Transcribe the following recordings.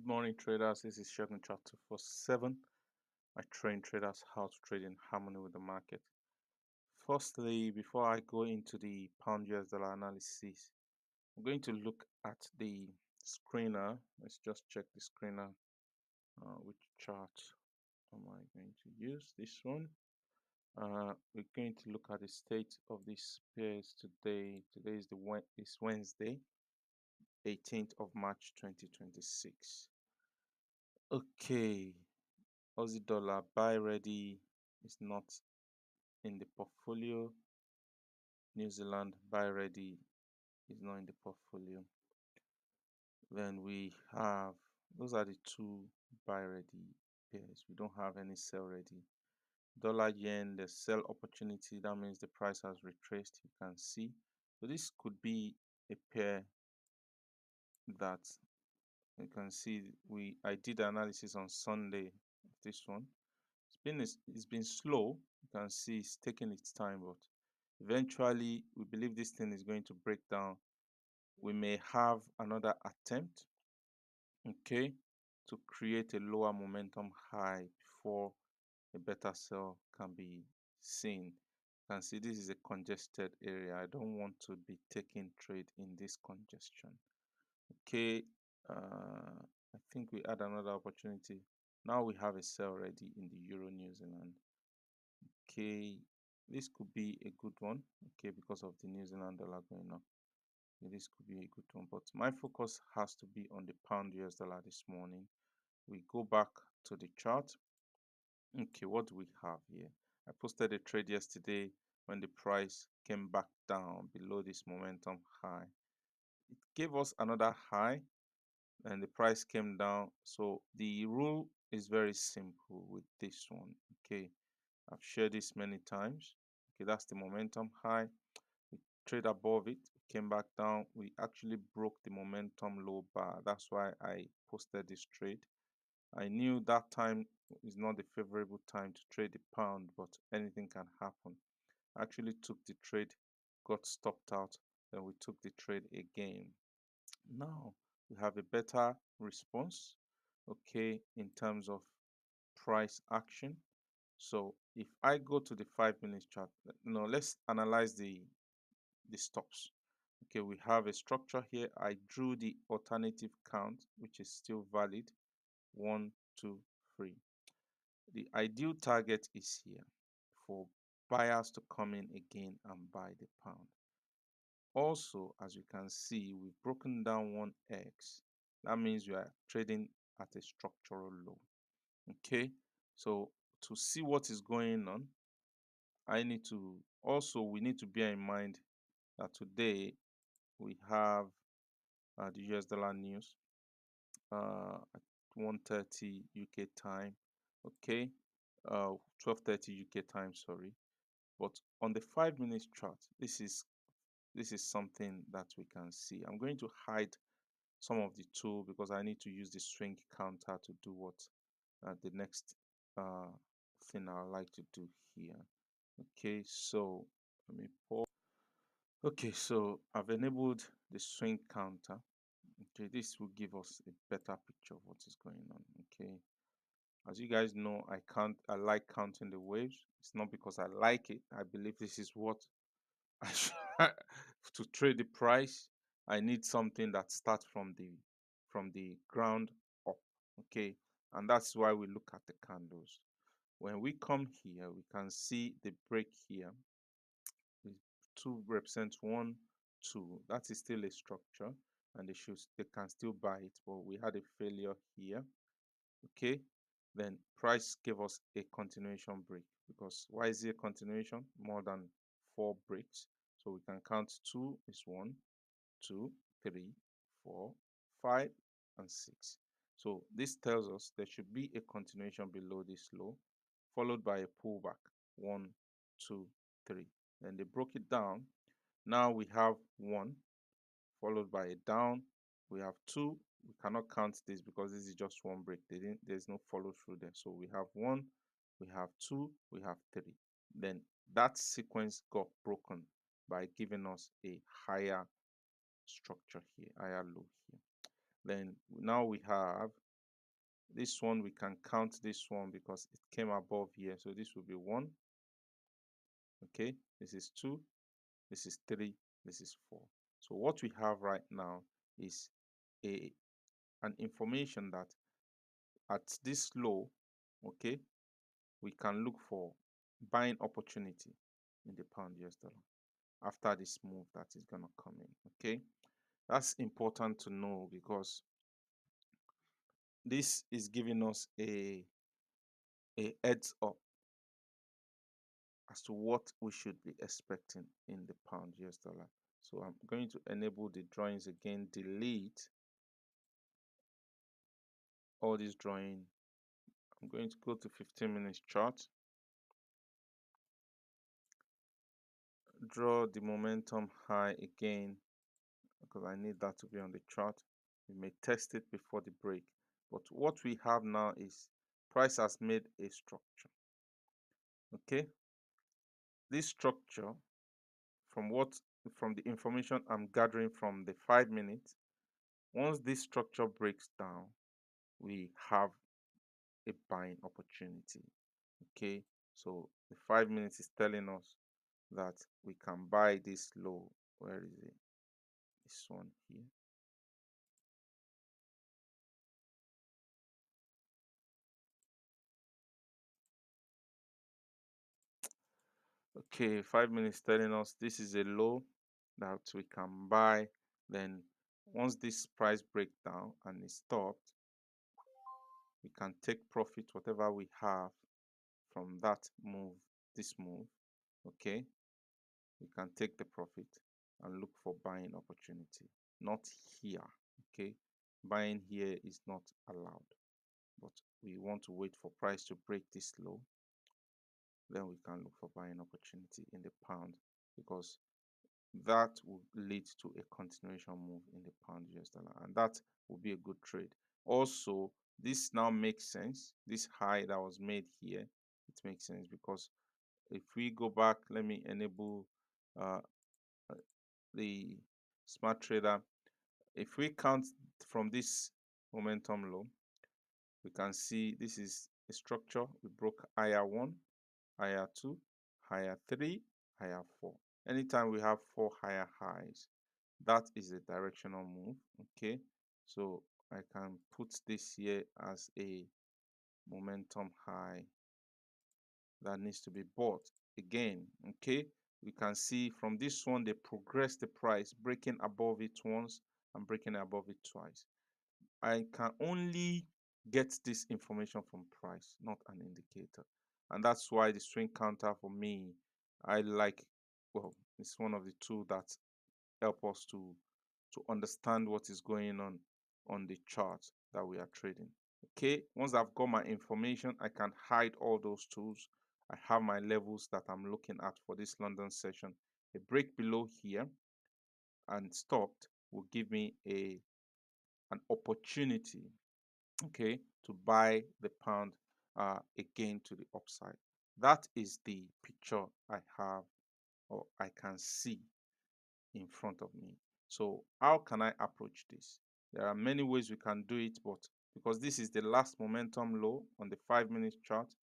Good morning, traders. This is Charts247. I train traders how to trade in harmony with the market. Firstly, before I go into the pound US dollar analysis, I'm going to look at the screener. Let's just check the screener. Which chart am I going to use? This one. We're going to look at the state of these pairs today. Today is Wednesday, 18th of March 2026. Okay, Aussie dollar buy ready is not in the portfolio. New Zealand buy ready is not in the portfolio. Then we have, those are the two buy ready pairs. We don't have any sell ready. Dollar yen, the sell opportunity, that means the price has retraced, you can see. So this could be a pair that you can see. I did analysis on Sunday of this one. It's been slow. You can see it's taking its time, but eventually we believe this thing is going to break down. We may have another attempt, okay, to create a lower momentum high before a better sell can be seen. You can see this is a congested area. I don't want to be taking trade in this congestion. Okay, I think we had another opportunity. Now we have a sell ready in the Euro New Zealand. Okay, this could be a good one, okay, because of the New Zealand dollar going up. Okay, this could be a good one, but my focus has to be on the pound US dollar this morning. We go back to the chart. Okay, what do we have here? I posted a trade yesterday when the price came back down below this momentum high. It gave us another high and the price came down. So the rule is very simple with this one. Okay, I've shared this many times. Okay, that's the momentum high. We trade above it, came back down. We actually broke the momentum low bar. That's why I posted this trade. I knew that time is not the favorable time to trade the pound, but anything can happen. I actually took the trade, got stopped out, then we took the trade again. Now we have a better response, okay, in terms of price action. So if I go to the 5 minute chart, let's analyze the stops. Okay, we have a structure here. I drew the alternative count, which is still valid. 1, 2, 3. The ideal target is here for buyers to come in again and buy the pound. Also, as you can see, we've broken down 1x. That means you are trading at a structural low. Okay, so to see what is going on, we need to bear in mind that today we have the US dollar news at 1:30 UK time, okay, 12:30 UK time, sorry. But on the 5 minute chart, this is something that we can see. I'm going to hide some of the tool because I need to use the swing counter to do what the next thing I like to do here. Okay, so let me pause. Okay, so I've enabled the swing counter. Okay, this will give us a better picture of what is going on. Okay, as you guys know, I like counting the waves. It's not because I like it. I believe this is what I should to trade the price. I need something that starts from the ground up. Okay, and that's why we look at the candles. When we come here, we can see the break here. The 2 represents 1, 2. That is still a structure, and they can still buy it, but we had a failure here. Okay, then price gave us a continuation break, because why is it a continuation? More than 4 breaks, so we can count 2 is 1, 2, 3, 4, 5, and 6. So this tells us there should be a continuation below this low, followed by a pullback. 1, 2, 3. Then they broke it down. Now we have 1, followed by a down. We have 2. We cannot count this because this is just 1 break. There's no follow through there. So we have 1, we have 2, we have 3. Then that sequence got broken by giving us a higher structure here, higher low here. Then now we have This one, we can count this one because it came above here. So this will be 1. Okay, this is 2, this is 3, this is 4. So what we have right now is an information that at this low, okay, we can look for buying opportunity in the pound US dollar after this move that is going to come in. Okay, that's important to know because this is giving us a heads up as to what we should be expecting in the pound US dollar. So I'm going to enable the drawings again, delete all this drawing. I'm going to go to 15 minutes chart, draw the momentum high again because I need that to be on the chart. We may test it before the break, but what we have now is price has made a structure. Okay, this structure, from the information I'm gathering from the 5 minutes, once this structure breaks down, we have a buying opportunity. Okay, so the 5 minutes is telling us that we can buy this low. Where is it? This one here. Okay, 5 minutes telling us this is a low that we can buy. Then once this price breaks down and is stopped, we can take profit whatever we have from that move, this move. Okay, we can take the profit and look for buying opportunity, not here. Okay, buying here is not allowed, but we want to wait for price to break this low, then we can look for buying opportunity in the pound, because that will lead to a continuation move in the pound US dollar, and that will be a good trade. Also, this now makes sense. This high that was made here, it makes sense because if we go back, let me enable uh, the SmartTrader. If we count from this momentum low, we can see this is a structure. We broke higher 1, higher 2, higher 3, higher 4. Anytime we have 4 higher highs, that is a directional move. Okay, so I can put this here as a momentum high that needs to be bought again. Okay, we can see from this one they progress the price, breaking above it once and breaking above it twice. I can only get this information from price, not an indicator, and that's why the swing counter for me, I like, well, it's one of the two that help us to understand what is going on the chart that we are trading. Okay, once I've got my information, I can hide all those tools. I have my levels that I'm looking at for this London session. A break below here and stopped will give me an opportunity, okay, to buy the pound again to the upside. That is the picture I have, or I can see in front of me. So how can I approach this? There are many ways we can do it, but because this is the last momentum low on the 5 minute chart,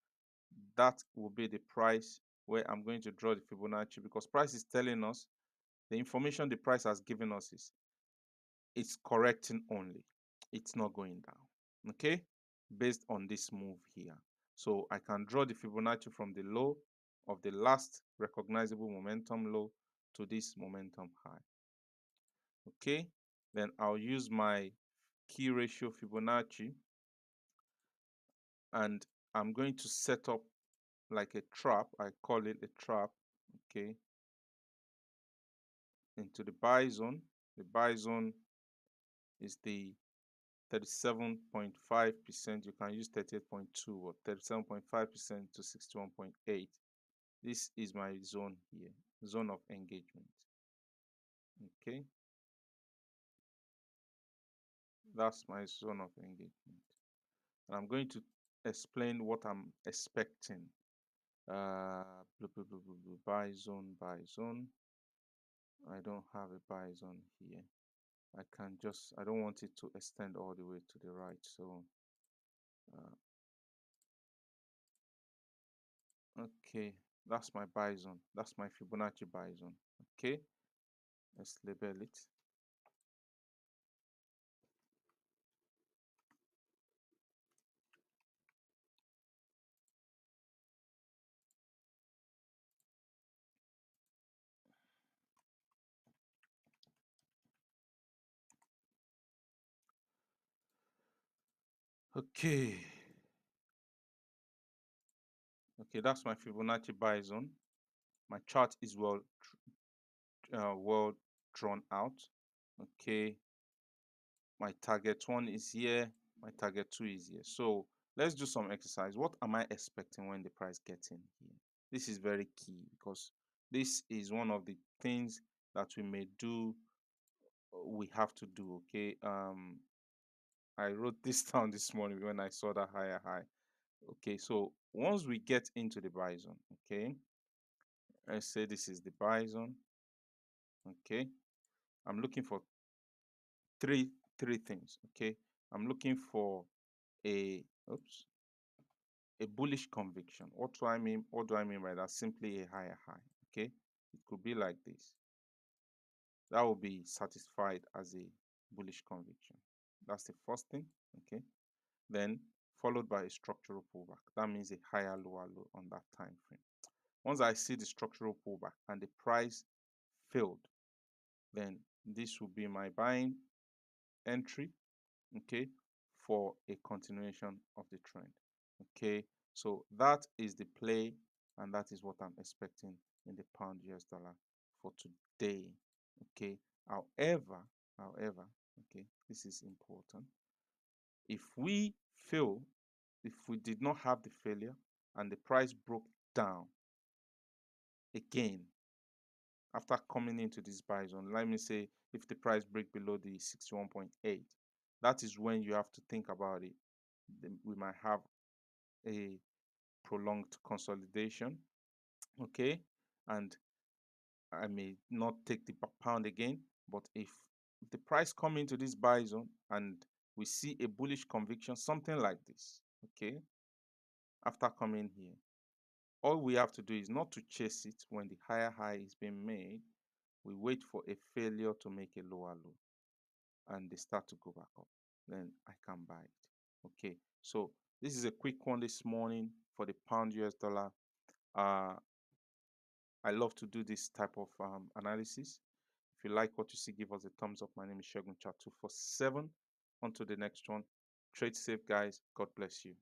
that will be the price where I'm going to draw the Fibonacci, because price is telling us the information the price has given us is it's correcting only, it's not going down. Okay, based on this move here, so I can draw the Fibonacci from the low of the last recognizable momentum low to this momentum high. Okay, then I'll use my key ratio Fibonacci, and I'm going to set up like a trap. I call it a trap. Okay, into the buy zone. The buy zone is the 37.5%. You can use 38.2 or 37.5% to 61.8. This is my zone here, zone of engagement. Okay, that's my zone of engagement, and I'm going to explain what I'm expecting. Buy zone, buy zone. I don't have a buy zone here. I don't want it to extend all the way to the right, so Okay, that's my buy zone. That's my Fibonacci buy zone. Okay, let's label it. Okay, that's my Fibonacci buy zone. My chart is well drawn out. Okay, my target 1 is here, my target 2 is here. So let's do some exercise. What am I expecting when the price gets in here? This is very key because this is one of the things that we have to do. Okay, I wrote this down this morning when I saw that higher high. Okay, so once we get into the buy zone, okay, let's say this is the buy zone. Okay, I'm looking for three things. Okay, I'm looking for a bullish conviction. What do I mean? What do I mean by that? Simply a higher high. Okay, it could be like this. That will be satisfied as a bullish conviction. That's the first thing. Okay, then followed by a structural pullback. That means a higher lower low on that time frame. Once I see the structural pullback and the price failed, then this will be my buying entry, okay, for a continuation of the trend. Okay, so that is the play, and that is what I'm expecting in the pound US dollar for today. Okay, however, okay, this is important. If we fail, if we did not have the failure and the price broke down again after coming into this buy zone, let me say if the price break below the 61.8, that is when you have to think about it. We might have a prolonged consolidation, okay, and I may not take the pound again. But if the price come into this buy zone and we see a bullish conviction, something like this, okay, after coming here, all we have to do is not to chase it when the higher high is being made. We wait for a failure to make a lower low and they start to go back up, then I can buy it. Okay, so this is a quick one this morning for the pound US dollar. I love to do this type of analysis. If you like what you see, give us a thumbs up. My name is Shogun Chart247. On to the next one. Trade safe, guys. God bless you.